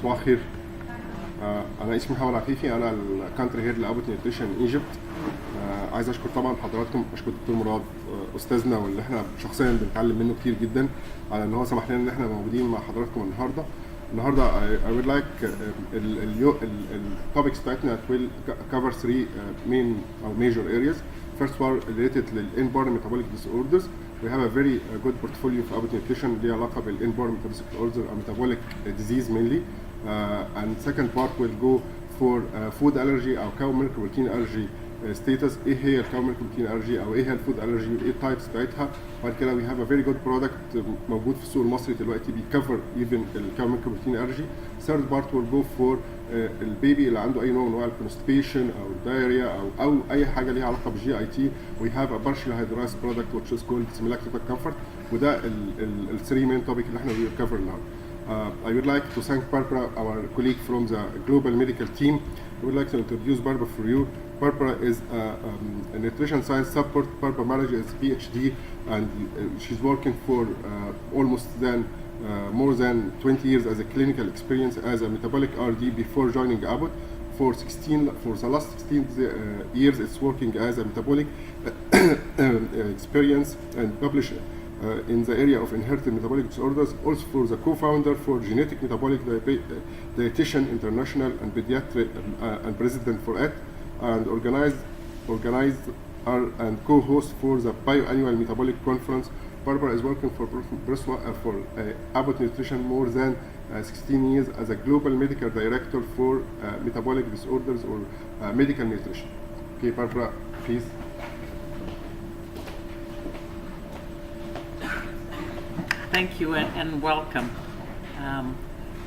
صباح الخير. انا اسمي محمد عفيفي، انا الكانتري هيد لابوت نيوتريشن ايجيبت. عايز اشكر طبعا حضراتكم، اشكر الدكتور مراد استاذنا واللي احنا شخصيا بنتعلم منه كتير جدا، على ان هو سمح لنا ان احنا موجودين مع حضراتكم النهارده. I would like التوبكس بتاعتنا will cover three main or major areas. First one related للinborn metabolic disorders. We have a very good portfolio for Abott nutrition ليه علاقه بالinborn metabolic disorder or metabolic disease mainly. And second part will go for food allergy او cow milk protein allergy status. ايه هي الكاو ميلك بروتين الرجي او ايه هي الفود الرجي وايه التايبس بتاعتها. بعد كده we have a very good product موجود في السوق المصري دلوقتي بيكفر even الكاو ميلك بروتين الرجي. third part will go for البيبي اللي عنده اي نوع من انواع الكونستيبيشن او الدايريا او اي حاجه ليها علاقه بالجي اي تي. we have a partially hydrolyzed product which is called Similac Comfort. وده ال 3 main topic اللي احنا will cover النهارده. I would like to thank Barbara, our colleague from the global medical team. I would like to introduce Barbara for you. Barbara is a nutrition science support. Barbara manages PhD and she's working for almost more than 20 years as a clinical experience as a metabolic RD before joining Abott. For the last 16 years, it's working as a metabolic experience and published in the area of inherited metabolic disorders, also for the co-founder for Genetic Metabolic Dietitian International and Pediatric and President for it, and organized and co-host for the biannual Metabolic Conference. Barbara is working for Abott Nutrition more than 16 years as a global medical director for metabolic disorders or medical nutrition. Okay, Barbara, please. Thank you and welcome.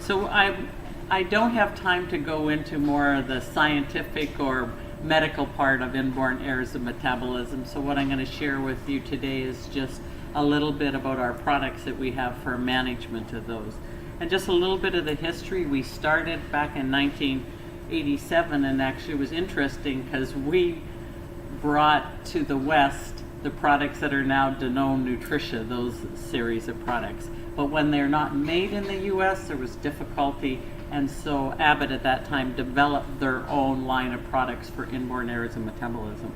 So I don't have time to go into more of the scientific or medical part of inborn errors of metabolism. So what I'm going to share with you today is just a little bit about our products that we have for management of those. And just a little bit of the history. We started back in 1987, and actually it was interesting because we brought to the West the products that are now Danone Nutritia, those series of products. But when they're not made in the US, there was difficulty, and so Abbott at that time developed their own line of products for inborn errors of metabolism.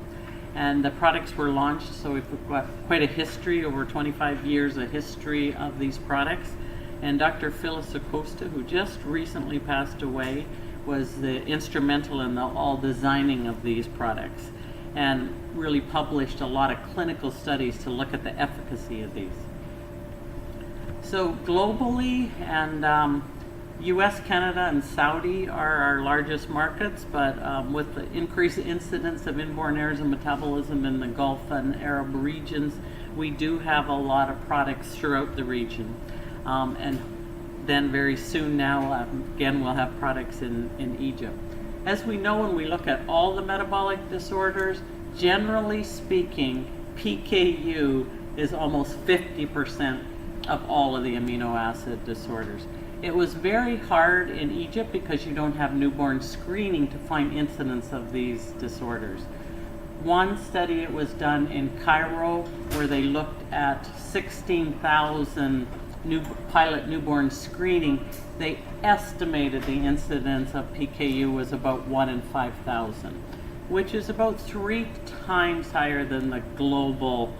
And the products were launched, so we've got quite a history, over 25 years, a history of these products. And Dr. Phyllis Acosta, who just recently passed away, was the instrumental in all designing of these products, and really published a lot of clinical studies to look at the efficacy of these. So globally, and US, Canada, and Saudi are our largest markets, but with the increased incidence of inborn errors of metabolism in the Gulf and Arab regions, we do have a lot of products throughout the region. And then very soon now, again, we'll have products in Egypt. As we know, when we look at all the metabolic disorders, generally speaking, PKU is almost 50% of all of the amino acid disorders. It was very hard in Egypt because you don't have newborn screening to find incidence of these disorders. One study, it was done in Cairo, where they looked at 16,000 pilot newborn screening. They estimated the incidence of PKU was about 1 in 5,000, which is about 3 times higher than the global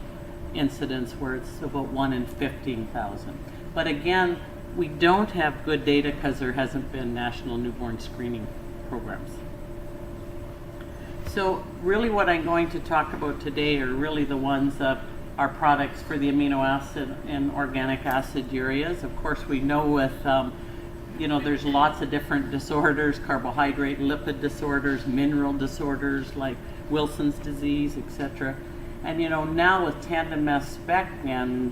incidence, where it's about 1 in 15,000. But again, we don't have good data because there hasn't been national newborn screening programs. So really what I'm going to talk about today are really the ones of our products for the amino acid and organic acid ureas. Of course, we know with there's lots of different disorders, carbohydrate, lipid disorders, mineral disorders like Wilson's disease, etc. And now with tandem mass spec and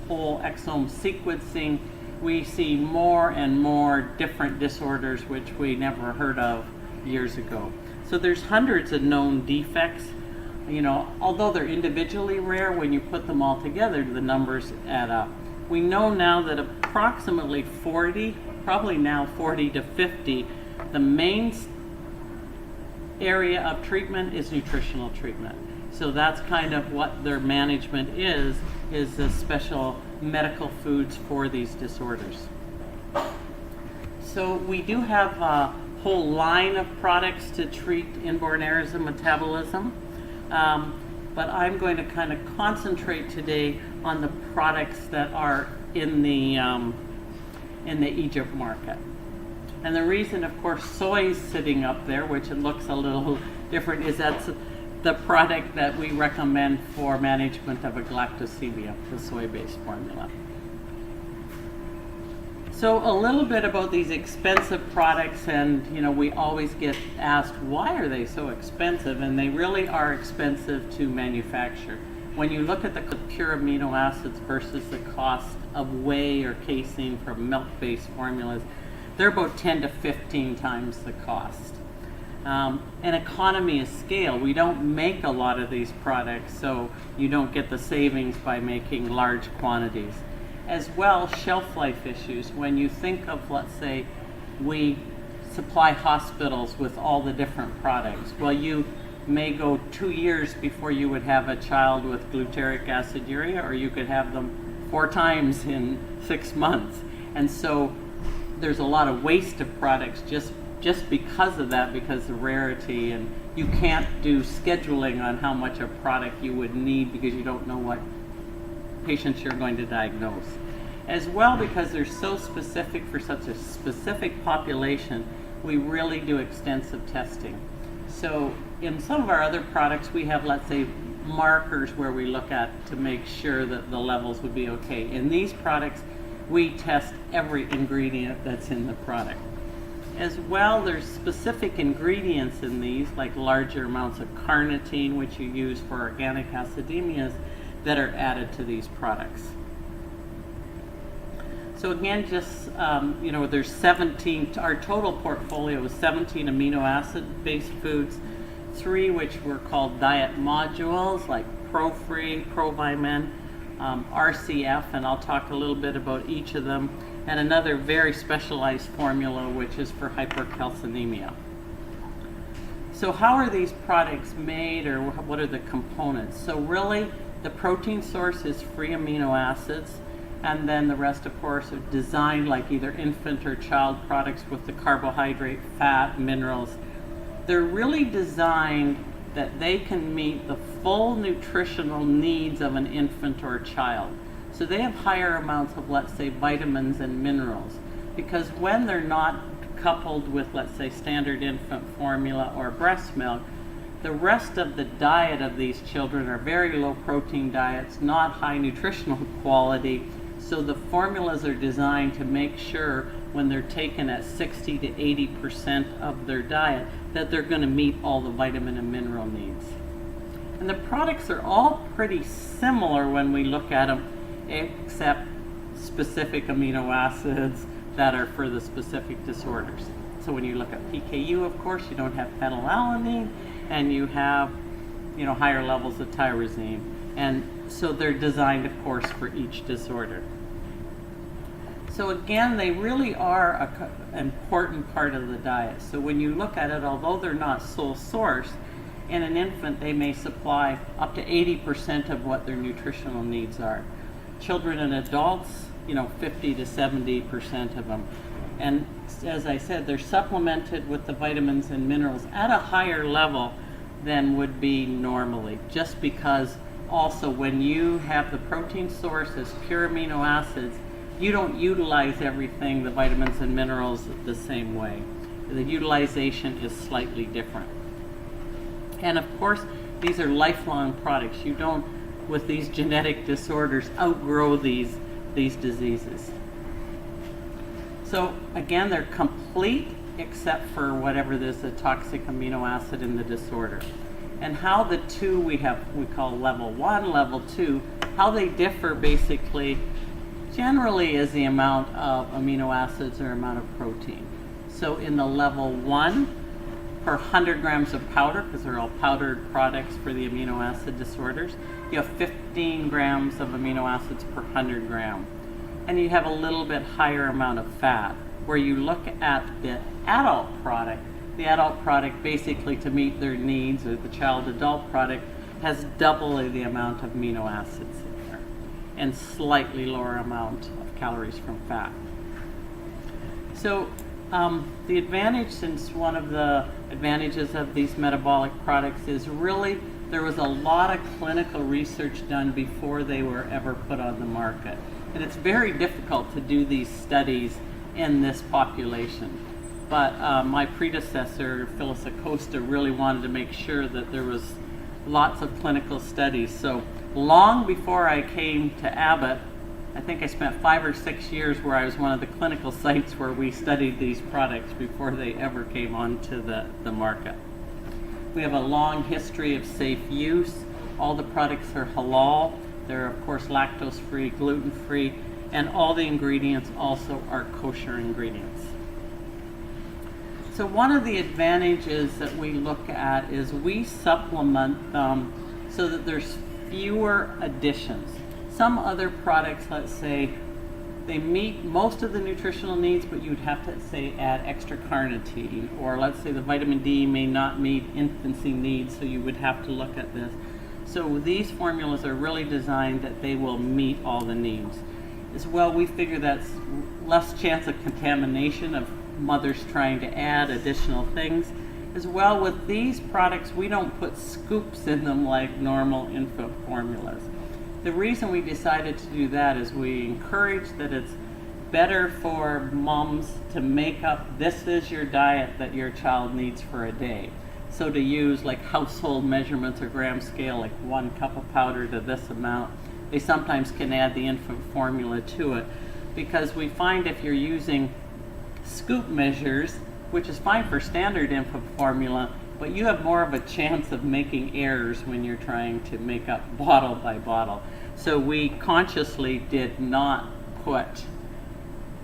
whole exome sequencing, we see more and more different disorders which we never heard of years ago. So there's hundreds of known defects. Although they're individually rare, when you put them all together, the numbers add up. We know now that approximately 40 to 50, the main area of treatment is nutritional treatment. So that's kind of what their management is the special medical foods for these disorders. So we do have a whole line of products to treat inborn errors of metabolism, but I'm going to kind of concentrate today on the products that are in the Egypt market. And the reason, of course, soy is sitting up there, which it looks a little different, is that's the product that we recommend for management of galactosemia, the soy-based formula. So a little bit about these expensive products, and we always get asked, why are they so expensive? And they really are expensive to manufacture. When you look at the pure amino acids versus the cost of whey or casein from milk-based formulas, they're about 10 to 15 times the cost. An economy of scale. We don't make a lot of these products, so you don't get the savings by making large quantities. As well, shelf life issues. When you think of, let's say, we supply hospitals with all the different products. Well, you may go 2 years before you would have a child with glutaric aciduria, or you could have them 4 times in 6 months. And so there's a lot of waste of products just because of that, because of rarity, and you can't do scheduling on how much a product you would need because you don't know what patients you're going to diagnose. As well, because they're so specific for such a specific population, we really do extensive testing. So in some of our other products, we have, let's say, markers where we look at to make sure that the levels would be okay. In these products, we test every ingredient that's in the product. As well, there's specific ingredients in these, like larger amounts of carnitine, which you use for organic acidemias, that are added to these products. So again, just, there's 17, our total portfolio is 17 amino acid based foods, 3 which were called diet modules, like ProFree, ProVitamin, RCF, and I'll talk a little bit about each of them, and another very specialized formula which is for hypercalcinemia. So how are these products made, or what are the components? So really, the protein source is free amino acids, and then the rest, of course, are designed like either infant or child products with the carbohydrate, fat, minerals. They're really designed that they can meet the full nutritional needs of an infant or a child. So they have higher amounts of, let's say, vitamins and minerals, because when they're not coupled with, let's say, standard infant formula or breast milk, the rest of the diet of these children are very low protein diets, not high nutritional quality. So the formulas are designed to make sure when they're taken at 60 to 80% of their diet that they're going to meet all the vitamin and mineral needs. And the products are all pretty similar when we look at them, except specific amino acids that are for the specific disorders. So when you look at PKU, of course, you don't have phenylalanine, and you have, higher levels of tyrosine. And so they're designed, of course, for each disorder. So again, they really are an important part of the diet. So when you look at it, although they're not sole source, in an infant they may supply up to 80% of what their nutritional needs are. Children and adults, 50 to 70% of them. And as I said, they're supplemented with the vitamins and minerals at a higher level than would be normally, just because also when you have the protein source as pure amino acids, you don't utilize everything, the vitamins and minerals, the same way. The utilization is slightly different. And of course, these are lifelong products. You don't, with these genetic disorders, outgrow these diseases. So again, they're complete except for whatever there's a toxic amino acid in the disorder. And how the two we call level 1, level 2, how they differ basically generally is the amount of amino acids or amount of protein. So in the level 1, per 100 grams of powder, because they're all powdered products for the amino acid disorders, you have 15 grams of amino acids per 100 gram. And you have a little bit higher amount of fat. Where you look at the adult product basically to meet their needs, or the child adult product, has double the amount of amino acids in there and slightly lower amount of calories from fat. So The advantage, since one of the advantages of these metabolic products is really there was a lot of clinical research done before they were ever put on the market. And it's very difficult to do these studies in this population. But my predecessor, Phyllis Acosta, really wanted to make sure that there was lots of clinical studies. So long before I came to Abbott, I think I spent 5 or 6 years where I was one of the clinical sites where we studied these products before they ever came onto the market. We have a long history of safe use. All the products are halal. They're of course lactose-free, gluten-free, and all the ingredients also are kosher ingredients. So one of the advantages that we look at is we supplement them so that there's fewer additions. Some other products, let's say, they meet most of the nutritional needs, but you'd have to, say, add extra carnitine, or let's say the vitamin D may not meet infancy needs, so you would have to look at this. So these formulas are really designed that they will meet all the needs. As well, we figure that's less chance of contamination of mothers trying to add additional things. As well, with these products, we don't put scoops in them like normal infant formulas. The reason we decided to do that is we encourage that it's better for moms to make up, this is your diet that your child needs for a day. So to use like household measurements or gram scale, like 1 cup of powder to this amount, they sometimes can add the infant formula to it, because we find if you're using scoop measures, which is fine for standard infant formula, but you have more of a chance of making errors when you're trying to make up bottle by bottle. So we consciously did not put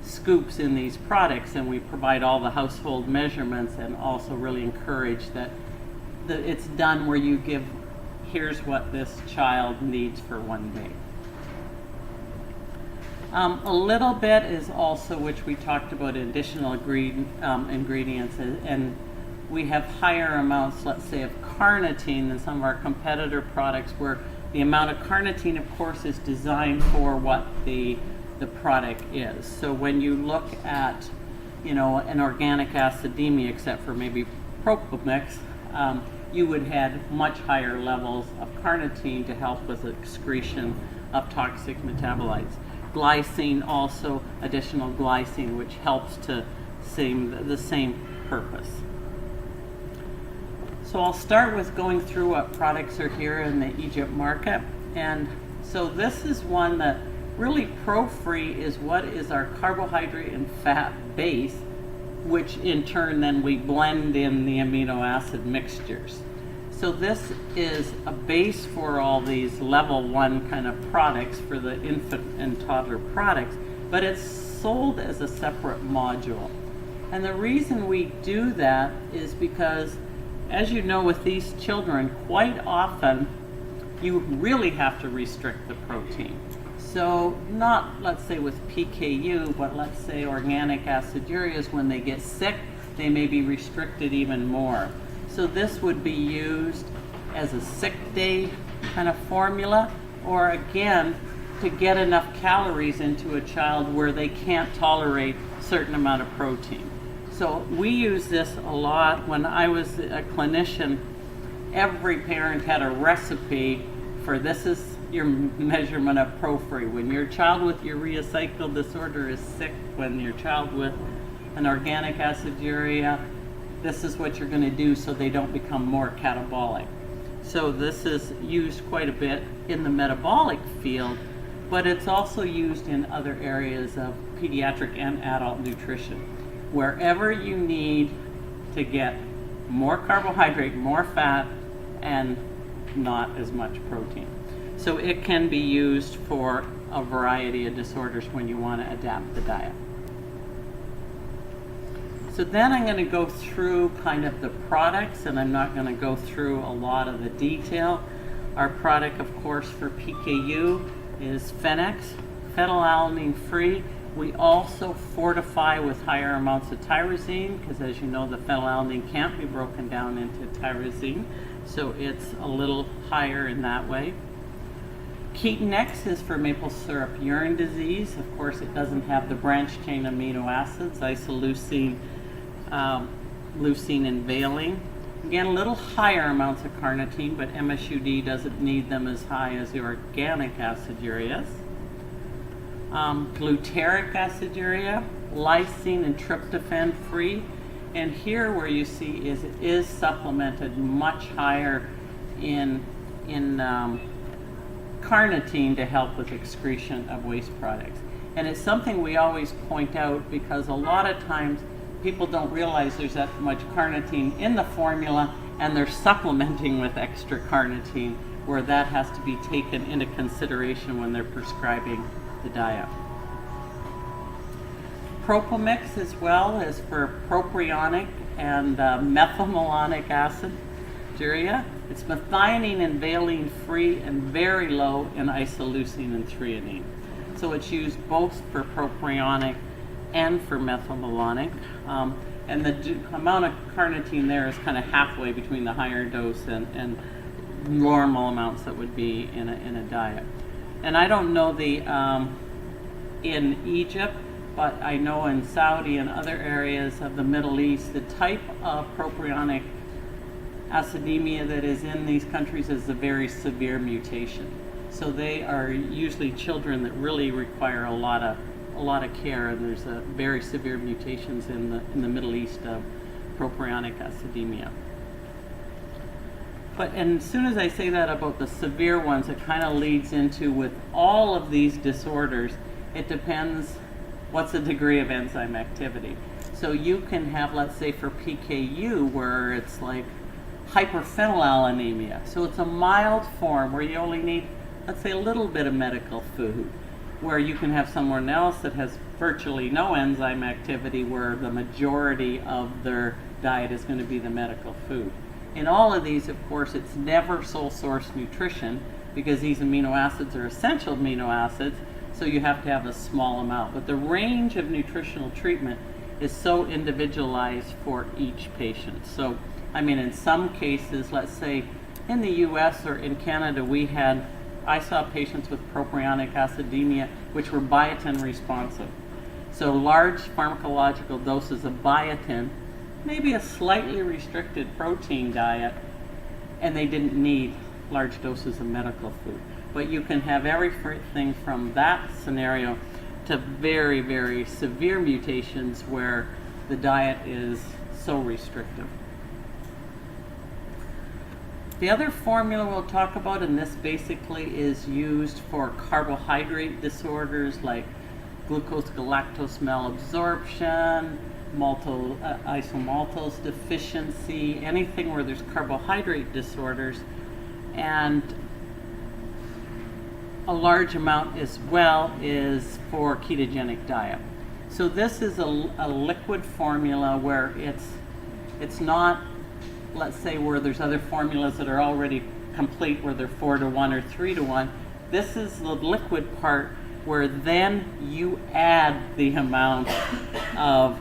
scoops in these products, and we provide all the household measurements, and also really encourage that it's done where you give, here's what this child needs for one day. A little bit is also, which we talked about, additional ingredients, and we have higher amounts, let's say, of carnitine than some of our competitor products, where the amount of carnitine, of course, is designed for what the product is. So when you look at, an organic acidemia, except for maybe Propomix, you would have much higher levels of carnitine to help with excretion of toxic metabolites. Glycine, also additional glycine, which helps to the same purpose. So I'll start with going through what products are here in the Egypt market. And so this is one that really pro-free is what is our carbohydrate and fat base, which in turn then we blend in the amino acid mixtures. So this is a base for all these level 1 kind of products for the infant and toddler products, but it's sold as a separate module. And the reason we do that is because, as you know, with these children, quite often you really have to restrict the protein. So not, let's say, with PKU, but let's say organic acidureas, when they get sick, they may be restricted even more. So this would be used as a sick day kind of formula, or again, to get enough calories into a child where they can't tolerate a certain amount of protein. So we use this a lot. When I was a clinician, every parent had a recipe for this is your measurement of pro-free. When your child with urea cycle disorder is sick, when your child with an organic aciduria, this is what you're going to do so they don't become more catabolic. So this is used quite a bit in the metabolic field, but it's also used in other areas of pediatric and adult nutrition. Wherever you need to get more carbohydrate, more fat, and not as much protein. So it can be used for a variety of disorders when you want to adapt the diet. So then I'm going to go through kind of the products, and I'm not going to go through a lot of the detail. Our product, of course, for PKU is Phenex, phenylalanine free. We also fortify with higher amounts of tyrosine, because as you know, the phenylalanine can't be broken down into tyrosine, so it's a little higher in that way. Ketonex is for maple syrup urine disease. Of course, it doesn't have the branched chain amino acids, isoleucine leucine and valine. Again, a little higher amounts of carnitine, but MSUD doesn't need them as high as the organic acidureas. Glutaric aciduria, lysine and tryptophan free, and here where you see is it is supplemented much higher in carnitine to help with excretion of waste products. And it's something we always point out because a lot of times people don't realize there's that much carnitine in the formula and they're supplementing with extra carnitine, where that has to be taken into consideration when they're prescribing the diet. Propomix as well is for propionic and methylmalonic aciduria. It's methionine and valine free and very low in isoleucine and threonine. So it's used both for propionic and for methylmalonic. And the amount of carnitine there is kind of halfway between the higher dose and normal amounts that would be in a diet. And I don't know in Egypt, but I know in Saudi and other areas of the Middle East, the type of propionic acidemia that is in these countries is a very severe mutation. So they are usually children that really require a lot of care, and there's very severe mutations in the Middle East of propionic acidemia. And as soon as I say that about the severe ones, it kind of leads into with all of these disorders, it depends what's the degree of enzyme activity. So you can have, let's say for PKU, where it's like hyperphenylalaninemia. So it's a mild form where you only need, let's say, a little bit of medical food, where you can have someone else that has virtually no enzyme activity, where the majority of their diet is going to be the medical food. In all of these, of course, it's never sole source nutrition, because these amino acids are essential amino acids, so you have to have a small amount. But the range of nutritional treatment is so individualized for each patient. So, I mean, in some cases, let's say in the US or in Canada, I saw patients with propionic acidemia which were biotin responsive. So large pharmacological doses of biotin, maybe a slightly restricted protein diet, and they didn't need large doses of medical food. But you can have everything from that scenario to very, very severe mutations where the diet is so restrictive. The other formula we'll talk about, and this basically is used for carbohydrate disorders like glucose-galactose malabsorption, isomaltose deficiency, anything where there's carbohydrate disorders, and a large amount as well is for ketogenic diet. So this is a liquid formula where it's not, let's say, where there's other formulas that are already complete where they're 4-to-1 or 3-to-1. This is the liquid part where then you add the amount of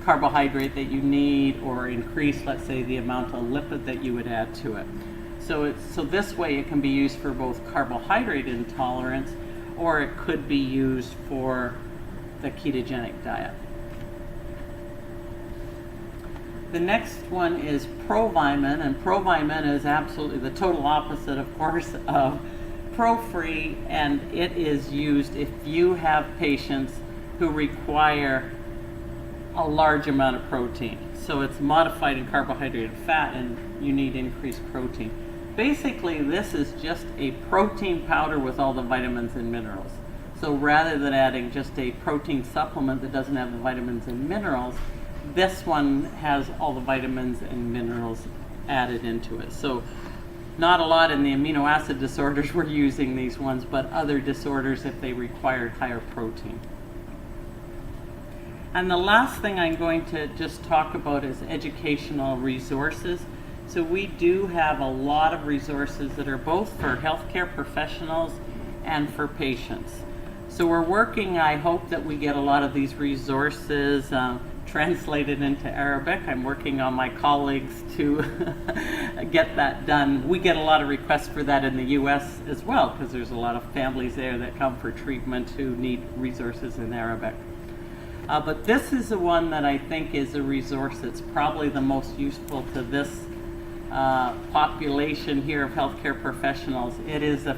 carbohydrate that you need, or increase, let's say, the amount of lipid that you would add to it. So this way it can be used for both carbohydrate intolerance, or it could be used for the ketogenic diet. The next one is Provimin, and Provimin is absolutely the total opposite, of course, of Pro-Free, and it is used if you have patients who require a large amount of protein. So it's modified in carbohydrate and fat, and you need increased protein. Basically, this is just a protein powder with all the vitamins and minerals. So rather than adding just a protein supplement that doesn't have the vitamins and minerals, this one has all the vitamins and minerals added into it. So not a lot in the amino acid disorders we're using these ones, but other disorders if they require higher protein. And the last thing I'm going to just talk about is educational resources. So we do have a lot of resources that are both for healthcare professionals and for patients. So we're working, I hope that we get a lot of these resources translated into Arabic. I'm working on my colleagues to get that done. We get a lot of requests for that in the US as well, because there's a lot of families there that come for treatment who need resources in Arabic. But this is the one that I think is a resource that's probably the most useful to this population here of healthcare professionals. It is a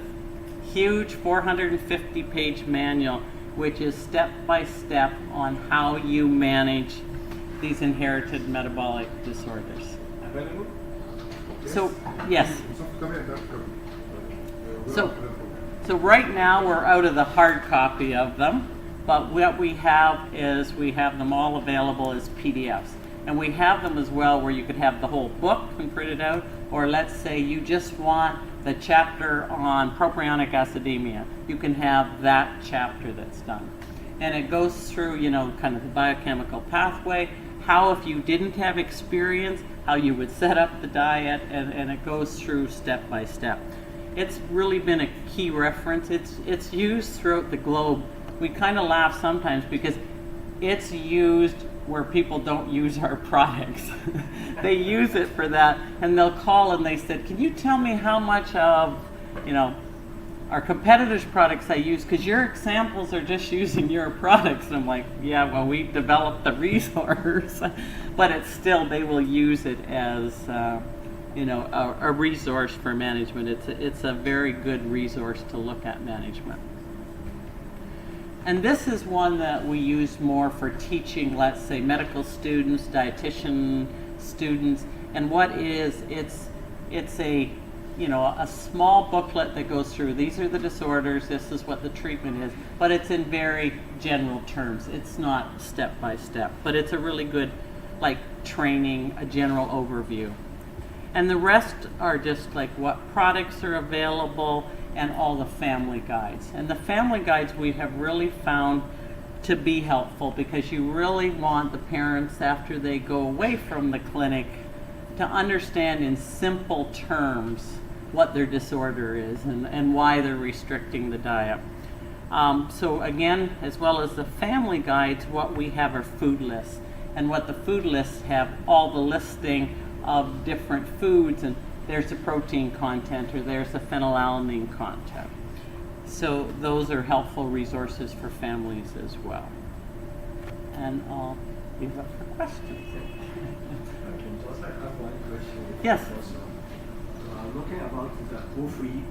huge 450-page manual, which is step by step on how you manage these inherited metabolic disorders. Available? So, yes. Soft copy and hard copy. So right now we're out of the hard copy of them, but what we have is we have them all available as PDFs. And we have them as well where you could have the whole book and print it out, or let's say you just want the chapter on propionic acidemia. You can have that chapter that's done. And it goes through, you know, kind of the biochemical pathway, how if you didn't have experience, how you would set up the diet, and it goes through step by step. It's really been a key reference. It's used throughout the globe. We kind of laugh sometimes because it's used where people don't use our products. They use it for that, and they'll call and they said, can you tell me how much of, you know, our competitors' products I use, because your examples are just using your products. And I'm like, yeah, well, we developed the resource, but it's still, they will use it as, you know, a resource for management. It's a very good resource to look at management. And this is one that we use more for teaching, let's say, medical students, dietitian students. And what is, it's a, you know, a small booklet that goes through, these are the disorders, this is what the treatment is, but it's in very general terms. It's not step by step, but it's a really good, like, training, a general overview. And the rest are just like what products are available and all the family guides. And the family guides we have really found to be helpful because you really want the parents, after they go away from the clinic, to understand in simple terms what their disorder is and why they're restricting the diet. So again, as well as the family guides, what we have are food lists. And what the food lists have, all the listing of different foods, and there's the protein content or there's the phenylalanine content. So those are helpful resources for families as well. And I'll leave up for questions. Okay, just I have one question. Yes. Also, I'm looking about the free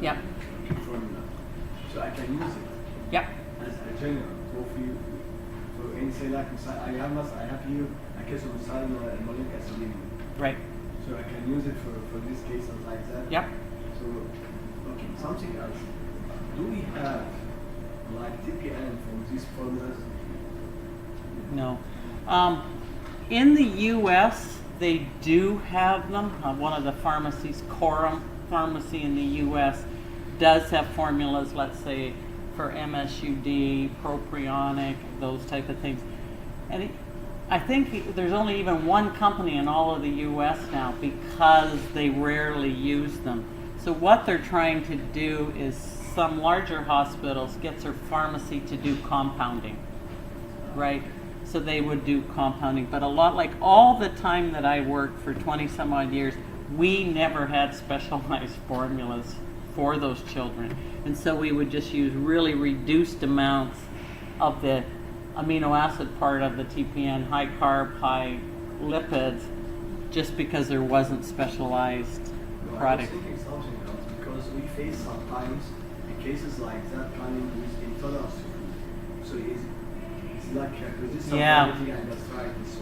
Yep. formula. So I can use it Yep. as a general free. So in say like I have here a case of metabolic acidemia. Right. So I can use it for this case and like that. Yep. So okay, something else. Do we have like TPN from these formulas? No. In the U.S., they do have them. One of the pharmacies, Coram Pharmacy in the U.S., does have formulas, let's say, for MSUD, propionic, those type of things. And I think there's only even one company in all of the U.S. now because they rarely use them. So what they're trying to do is some larger hospitals get their pharmacy to do compounding, right? So they would do compounding, but a lot, like all the time that I worked for 20 some odd years, we never had specialized formulas for those children. And so we would just use really reduced amounts of the amino acid part of the TPN, high carb, high lipids, just because there wasn't specialized product. I was thinking something else because we face sometimes cases like that coming with intolerance to food. So it's like resistant and gastritis. So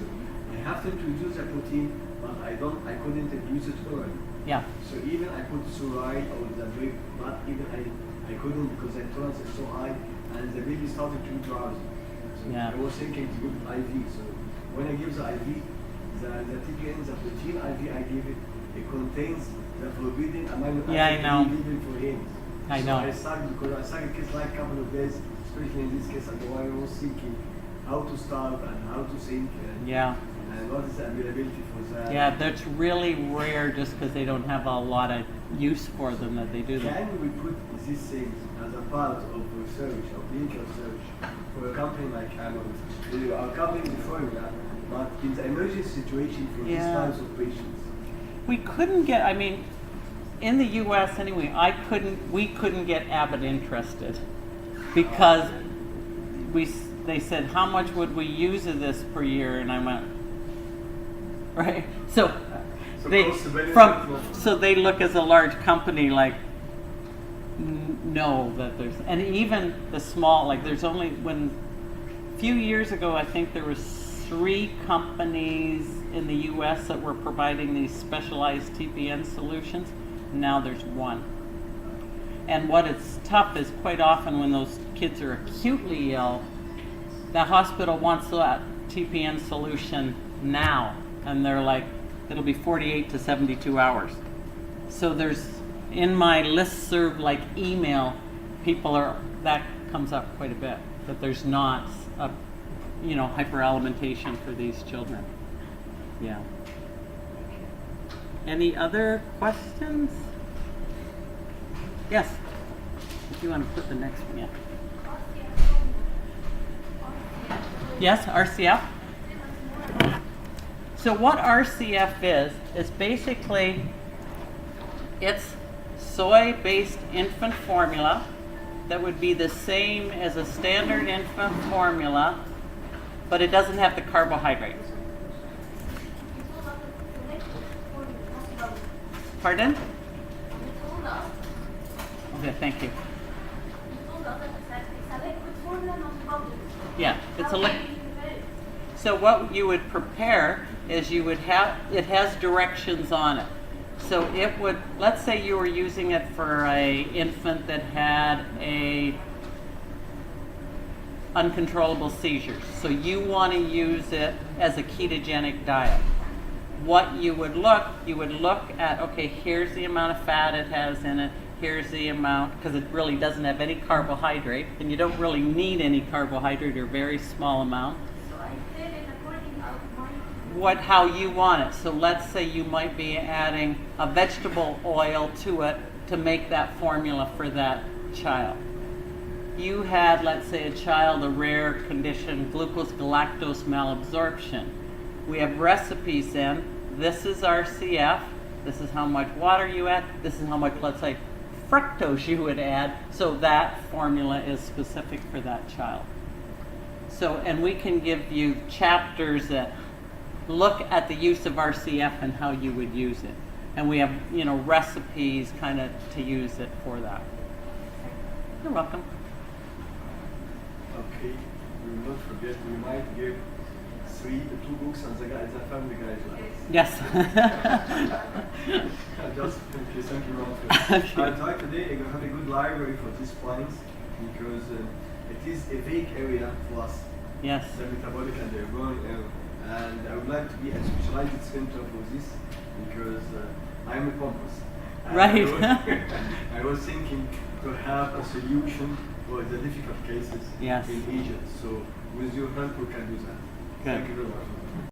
I have to introduce a protein, but I couldn't introduce it orally. Yeah. So even I put suride or the drip, but even I couldn't because the intolerance is so high and the baby started to be drowsy. So I was thinking to give IV. So when I give the IV, the TPN, the protein IV I give it, it contains the forbidden amino acid even for him. I know. So I started because I started kids like a couple of days, especially in this case, and I was thinking how to start and how to think and what is the availability for that. Yeah, that's really rare just because they don't have a lot of use for them that they do that. Can we put these things as a part of research, of clinical research, for a company like Abott? We are covering the formula, but in the emergency situation for these types of patients. We couldn't get, I mean, in the U.S. anyway, we couldn't get Abbott interested because they said, how much would we use of this per year? And I went, right. So they so they look as a large company like no, that there's, and even the small, like there's only, when a few years ago I think there was 3 companies in the US that were providing these specialized TPN solutions. Now there's 1. And what is tough is quite often when those kids are acutely ill, the hospital wants that TPN solution now, and they're like, it'll be 48 to 72 hours. So there's, in my listserv like email, people are, that comes up quite a bit, that there's not a, you know, hyperalimentation for these children. Yeah. Any other questions? Yes. If you want to put the next one, yeah. Yes, RCF. So what RCF is basically, it's soy-based infant formula that would be the same as a standard infant formula, but it doesn't have the carbohydrates. Pardon? Okay, thank you. Yeah, it's a liquid. So what you would prepare is you would have, it has directions on it. So it would, let's say you were using it for a infant that had a uncontrollable seizures. So you want to use it as a ketogenic diet. What you would look at, okay, here's the amount of fat it has in it, here's the amount, because it really doesn't have any carbohydrate, and you don't really need any carbohydrate or very small amount. So I did it according to How you want it. So let's say you might be adding a vegetable oil to it to make that formula for that child. You had, let's say, a child, a rare condition, glucose-galactose malabsorption. We have recipes in. This is RCF. This is how much water you add. This is how much, let's say, fructose you would add. So that formula is specific for that child. So, and we can give you chapters that look at the use of RCF and how you would use it. And we have, you know, recipes kind of to use it for that. You're welcome. Okay, we will not forget, we might give 2 books on the family guidelines. Yes. Just thank you, Ron. I thought today I have a good library for these points because it is a vague area for us. Yes. The metabolic and the ergonomic, and I would like to be a specialized center for this because I am a compass. And Right. I was thinking to have a solution for the difficult cases Yes. in Egypt. So with your help, we can do that. Good. Thank you very much.